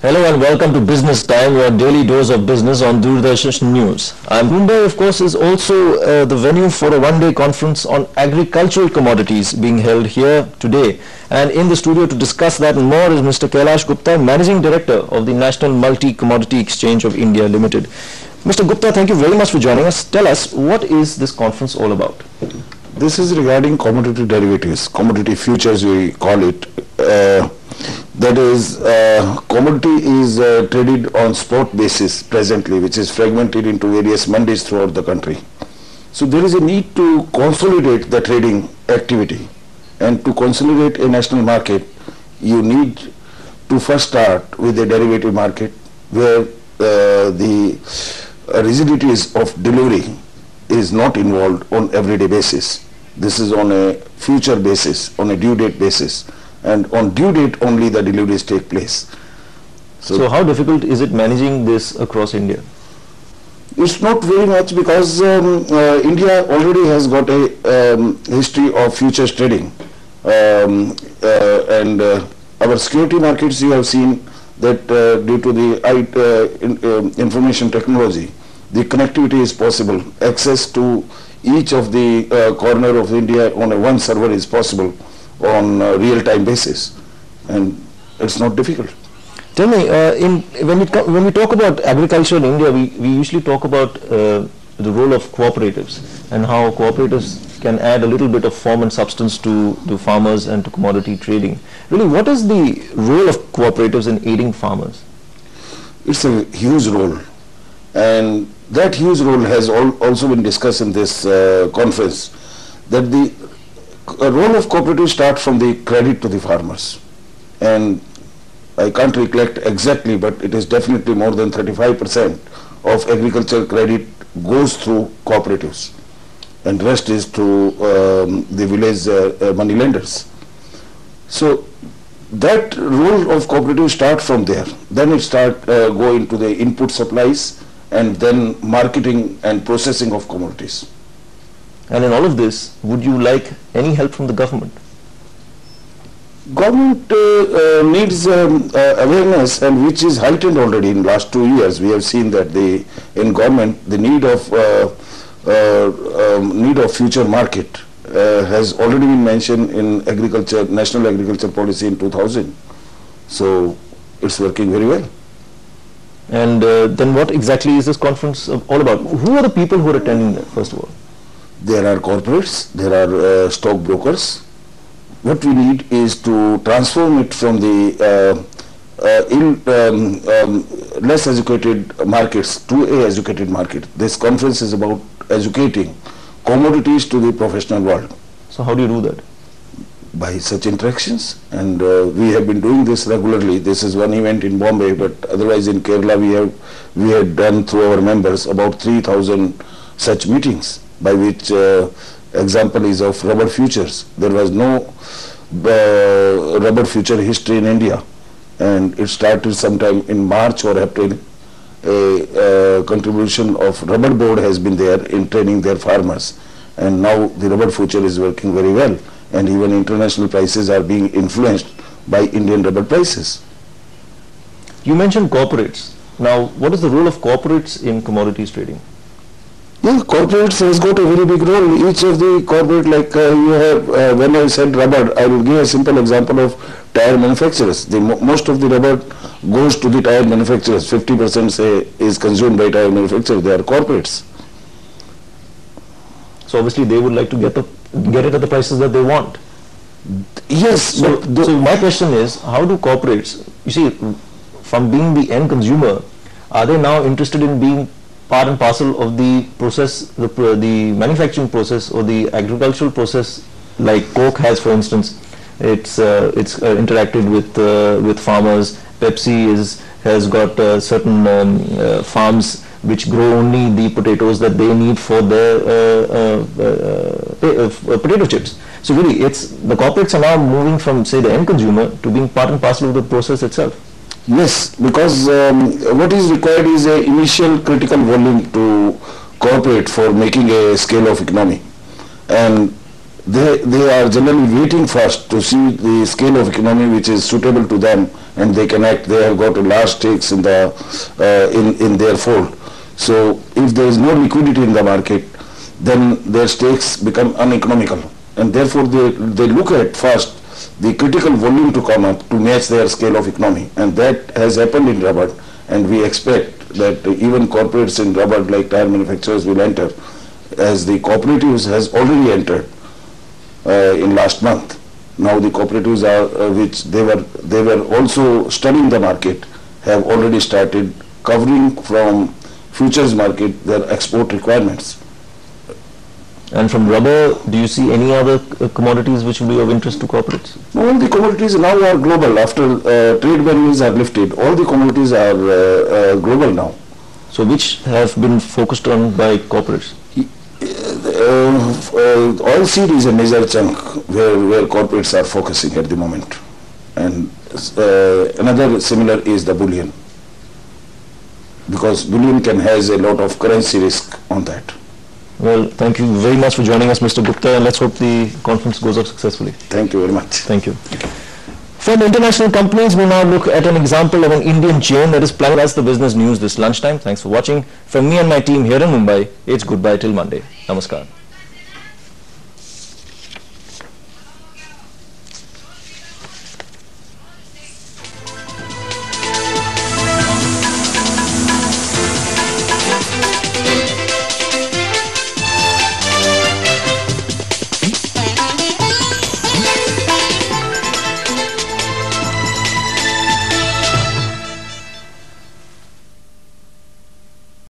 Hello and welcome to Business Time, your daily dose of business on Doordarshan News. Mumbai, of course, is also the venue for a one-day conference on agricultural commodities being held here today. And in the studio to discuss that and more is Mr. Kailash Gupta, Managing Director of the National Multi-Commodity Exchange of India Limited. Mr. Gupta, thank you very much for joining us. Tell us, what is this conference all about? This is regarding commodity derivatives, commodity futures we call it. That is, commodity is traded on spot basis presently, which is fragmented into various mandis throughout the country. So there is a need to consolidate the trading activity, and to consolidate a national market, you need to first start with a derivative market where the rigidities of delivery is not involved on everyday basis. This is on a future basis, on a due date basis, and on due date only the deliveries take place. So how difficult is it managing this across India? It's not very much, because India already has got a history of futures trading, and our security markets, you have seen that due to the information technology, the connectivity is possible. Access to each of the corner of India on a one server is possible on a real-time basis, and it's not difficult. Tell me, when we talk about agriculture in India, we usually talk about the role of cooperatives and how cooperatives can add a little bit of form and substance to farmers and to commodity trading. Really, what is the role of cooperatives in aiding farmers? It's a huge role, and that huge role has also been discussed in this conference, that the role of cooperatives starts from the credit to the farmers. And I can't recollect exactly, but it is definitely more than 35% of agricultural credit goes through cooperatives, and rest is to the village money lenders. So that role of cooperatives start from there. Then it go into the input supplies, and then marketing and processing of commodities. And in all of this, would you like any help from the government? Government needs awareness, and which is heightened already in last 2 years. We have seen that in government the need of future market has already been mentioned in agriculture, National Agriculture Policy in 2000. So it's working very well. And then what exactly is this conference all about? Who are the people who are attending that, first of all? There are corporates, there are stockbrokers. What we need is to transform it from the less educated markets to a educated market. This conference is about educating commodities to the professional world. So how do you do that? By such interactions, and we have been doing this regularly. This is one event in Bombay, but otherwise in Kerala we had done through our members about 3,000 such meetings, by which example is of rubber futures. There was no rubber future history in India, and it started sometime in March or April. A contribution of rubber board has been there in training their farmers, and now the rubber future is working very well, and even international prices are being influenced by Indian rubber prices. You mentioned corporates. Now, what is the role of corporates in commodities trading? Yeah, corporates has got a very big role. Each of the corporate, like you have, when I said rubber, I will give a simple example of tire manufacturers. Most of the rubber goes to the tire manufacturers. 50% say is consumed by tire manufacturers. They are corporates. So obviously they would like to get it at the prices that they want. Yes. So my question is, how do corporates, you see, from being the end consumer, are they now interested in being part and parcel of the process, the manufacturing process or the agricultural process, like Coke has, for instance? It's interacted with farmers. Pepsi has got certain farms which grow only the potatoes that they need for their potato chips. So really, the corporates are now moving from, say, the end consumer to being part and parcel of the process itself. Yes, because what is required is a initial critical volume to cooperate for making a scale of economy, and they are generally waiting first to see the scale of economy which is suitable to them, and they can act. They have got a large stakes in the in their fold. So if there is no liquidity in the market, then their stakes become uneconomical, and therefore they look at first the critical volume to come up to match their scale of economy, and that has happened in rubber, and we expect that even corporates in rubber like tire manufacturers will enter, as the cooperatives has already entered in last month. Now the cooperatives are which they were also studying the market, have already started covering from futures market their export requirements. And from rubber, do you see any other commodities which will be of interest to corporates? All the commodities now are global. After trade barriers are lifted, all the commodities are global now. So which have been focused on by corporates? Oilseed is a major chunk where corporates are focusing at the moment, and another similar is the bullion, because bullion has a lot of currency risk on that. Well, thank you very much for joining us, Mr. Gupta, and let's hope the conference goes off successfully. Thank you very much. Thank you. From international companies, we now look at an example of an Indian chain that is planning us the business news this lunchtime. Thanks for watching. From me and my team here in Mumbai, it's goodbye till Monday. Namaskar.